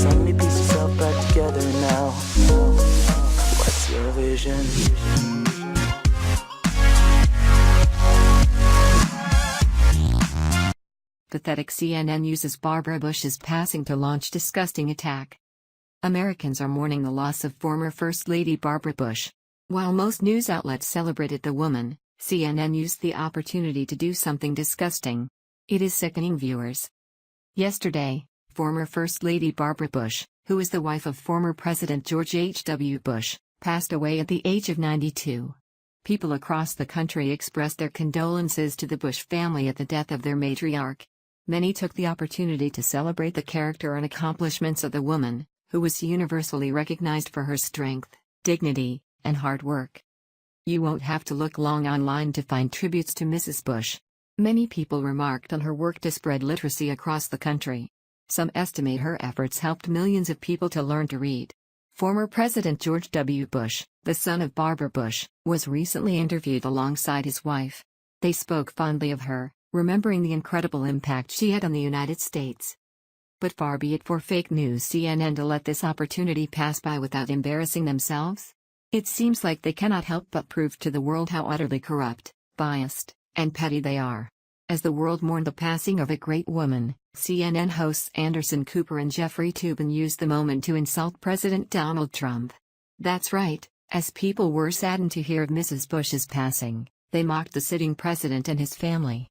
Let me piece yourself back together now. What's your vision? Pathetic. CNN uses Barbara Bush's passing to launch disgusting attack. Americans are mourning the loss of former First Lady Barbara Bush. While most news outlets celebrated the woman, CNN used the opportunity to do something disgusting. It is sickening, viewers. Yesterday, former First Lady Barbara Bush, who is the wife of former President George H.W. Bush, passed away at the age of 92. People across the country expressed their condolences to the Bush family at the death of their matriarch. Many took the opportunity to celebrate the character and accomplishments of the woman, who was universally recognized for her strength, dignity, and hard work. You won't have to look long online to find tributes to Mrs. Bush. Many people remarked on her work to spread literacy across the country. Some estimate her efforts helped millions of people to learn to read. Former President George W. Bush, the son of Barbara Bush, was recently interviewed alongside his wife. They spoke fondly of her, remembering the incredible impact she had on the United States. But far be it for fake news CNN to let this opportunity pass by without embarrassing themselves. It seems like they cannot help but prove to the world how utterly corrupt, biased, and petty they are. As the world mourned the passing of a great woman, CNN hosts Anderson Cooper and Jeffrey Toobin used the moment to insult President Donald Trump. That's right, as people were saddened to hear of Mrs. Bush's passing, they mocked the sitting president and his family.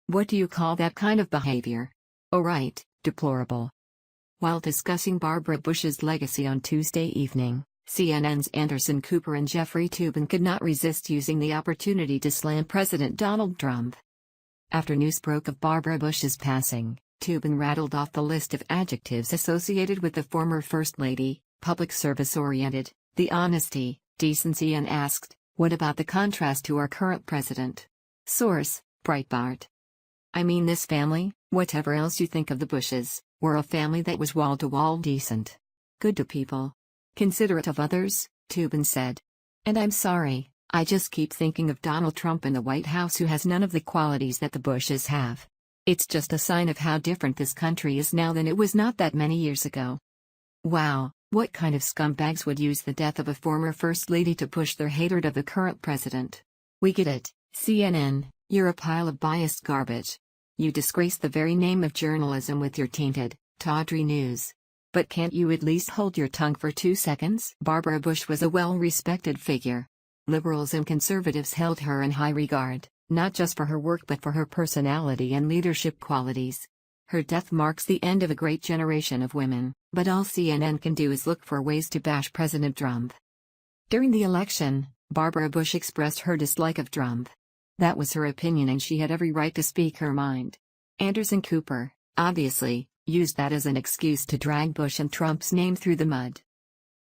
What do you call that kind of behavior? Oh right, deplorable. While discussing Barbara Bush's legacy on Tuesday evening, CNN's Anderson Cooper and Jeffrey Toobin could not resist using the opportunity to slam President Donald Trump. After news broke of Barbara Bush's passing, Toobin rattled off the list of adjectives associated with the former First Lady: public service-oriented, the honesty, decency, and asked, "What about the contrast to our current president?" Source: Breitbart. I mean, this family, whatever else you think of the Bushes, were a family that was wall-to-wall decent. Good to people. Considerate of others, Toobin said. And I'm sorry, I just keep thinking of Donald Trump in the White House, who has none of the qualities that the Bushes have. It's just a sign of how different this country is now than it was not that many years ago. Wow, what kind of scumbags would use the death of a former First Lady to push their hatred of the current president? We get it, CNN. You're a pile of biased garbage. You disgrace the very name of journalism with your tainted, tawdry news. But can't you at least hold your tongue for 2 seconds? Barbara Bush was a well-respected figure. Liberals and conservatives held her in high regard, not just for her work but for her personality and leadership qualities. Her death marks the end of a great generation of women, but all CNN can do is look for ways to bash President Trump. During the election, Barbara Bush expressed her dislike of Trump. That was her opinion and she had every right to speak her mind. Anderson Cooper, obviously, used that as an excuse to drag Bush and Trump's name through the mud.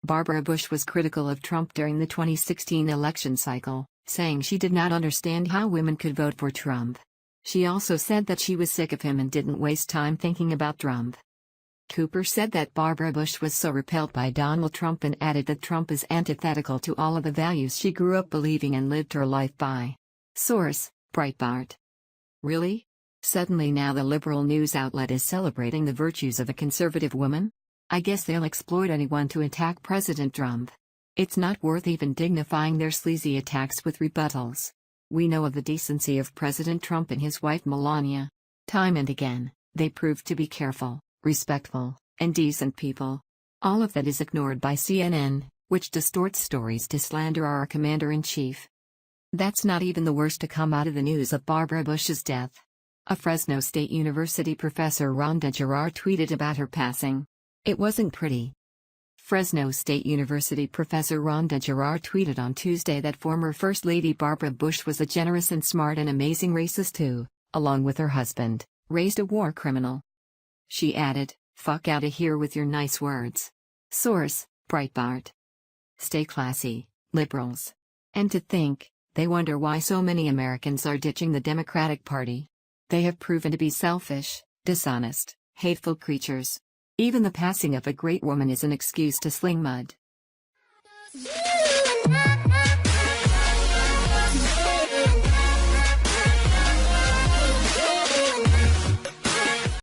Barbara Bush was critical of Trump during the 2016 election cycle, saying she did not understand how women could vote for Trump. She also said that she was sick of him and didn't waste time thinking about Trump. Cooper said that Barbara Bush was so repelled by Donald Trump and added that Trump is antithetical to all of the values she grew up believing and lived her life by. Source: Breitbart. Really? Suddenly now the liberal news outlet is celebrating the virtues of a conservative woman? I guess they'll exploit anyone to attack President Trump. It's not worth even dignifying their sleazy attacks with rebuttals. We know of the decency of President Trump and his wife Melania. Time and again, they proved to be careful, respectful, and decent people. All of that is ignored by CNN, which distorts stories to slander our commander-in-chief. That's not even the worst to come out of the news of Barbara Bush's death. A Fresno State University professor, Rhonda Girard, tweeted about her passing. It wasn't pretty. Fresno State University professor Rhonda Girard tweeted on Tuesday that former First Lady Barbara Bush was a generous and smart and amazing racist who, along with her husband, raised a war criminal. She added, "Fuck outta here with your nice words." Source: Breitbart. Stay classy, liberals. And to think, they wonder why so many Americans are ditching the Democratic Party. They have proven to be selfish, dishonest, hateful creatures. Even the passing of a great woman is an excuse to sling mud.